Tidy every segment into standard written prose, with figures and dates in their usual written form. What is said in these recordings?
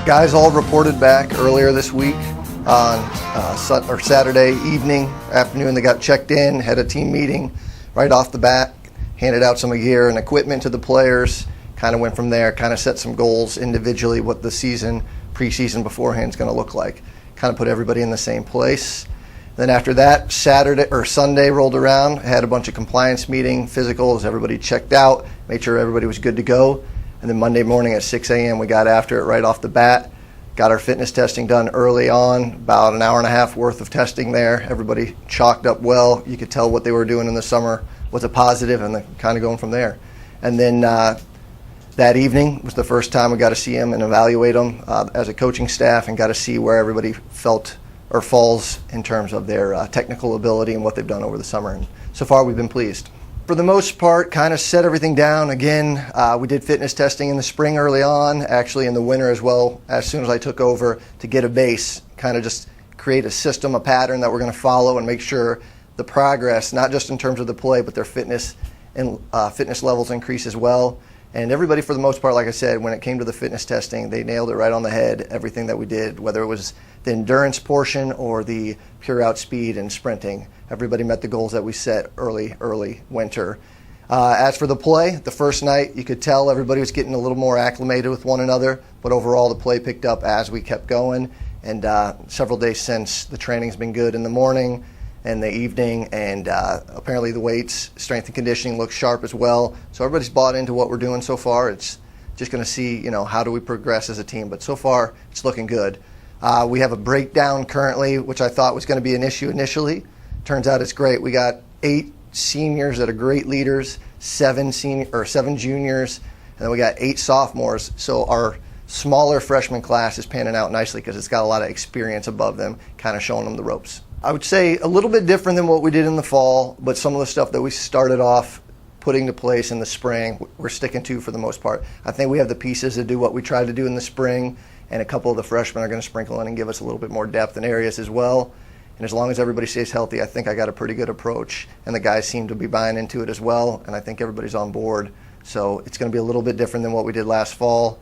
Guys all reported back earlier this week on Saturday afternoon. They got checked in, had a team meeting right off the bat, handed out some gear and equipment to the players, kind of went from there, kind of set some goals individually, what the preseason beforehand is going to look like. Kind of put everybody in the same place. Then after that, Sunday rolled around, had a bunch of compliance meeting, physicals, everybody checked out, made sure everybody was good to go. And then Monday morning at 6 a.m. we got after it right off the bat, got our fitness testing done early on, about an hour and a half worth of testing there. Everybody chalked up well. You could tell what they were doing in the summer was a positive, and then kind of going from there. And then that evening was the first time we got to see them and evaluate them as a coaching staff, and got to see where everybody felt or falls in terms of their technical ability and what they've done over the summer. And so far we've been pleased. For the most part, kind of set everything down. Again, we did fitness testing in the spring early on, actually in the winter as well, as soon as I took over, to get a base, kind of just create a system, a pattern that we're going to follow and make sure the progress, not just in terms of the play, but their fitness and fitness levels increase as well. And everybody, for the most part, like I said, when it came to the fitness testing, they nailed it right on the head, everything that we did, whether it was the endurance portion or the pure out speed and sprinting. Everybody met the goals that we set early winter. As for the play, the first night, you could tell everybody was getting a little more acclimated with one another, but overall the play picked up as we kept going. And several days since, the training's been good in the morning and the evening, and apparently the weights, strength and conditioning looks sharp as well. So everybody's bought into what we're doing so far. It's just going to see, how do we progress as a team. But so far, it's looking good. We have a breakdown currently, which I thought was going to be an issue initially. Turns out it's great. We got 8 seniors that are great leaders, 7 juniors, and then we got 8 sophomores. So our smaller freshman class is panning out nicely because it's got a lot of experience above them, kind of showing them the ropes. I would say a little bit different than what we did in the fall, but some of the stuff that we started off putting into place in the spring, we're sticking to for the most part. I think we have the pieces to do what we tried to do in the spring, and a couple of the freshmen are going to sprinkle in and give us a little bit more depth in areas as well. And as long as everybody stays healthy, I think I got a pretty good approach, and the guys seem to be buying into it as well, and I think everybody's on board. So it's going to be a little bit different than what we did last fall,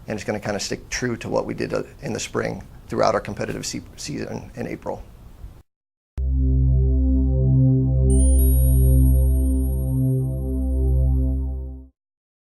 and it's going to kind of stick true to what we did in the spring throughout our competitive season in April.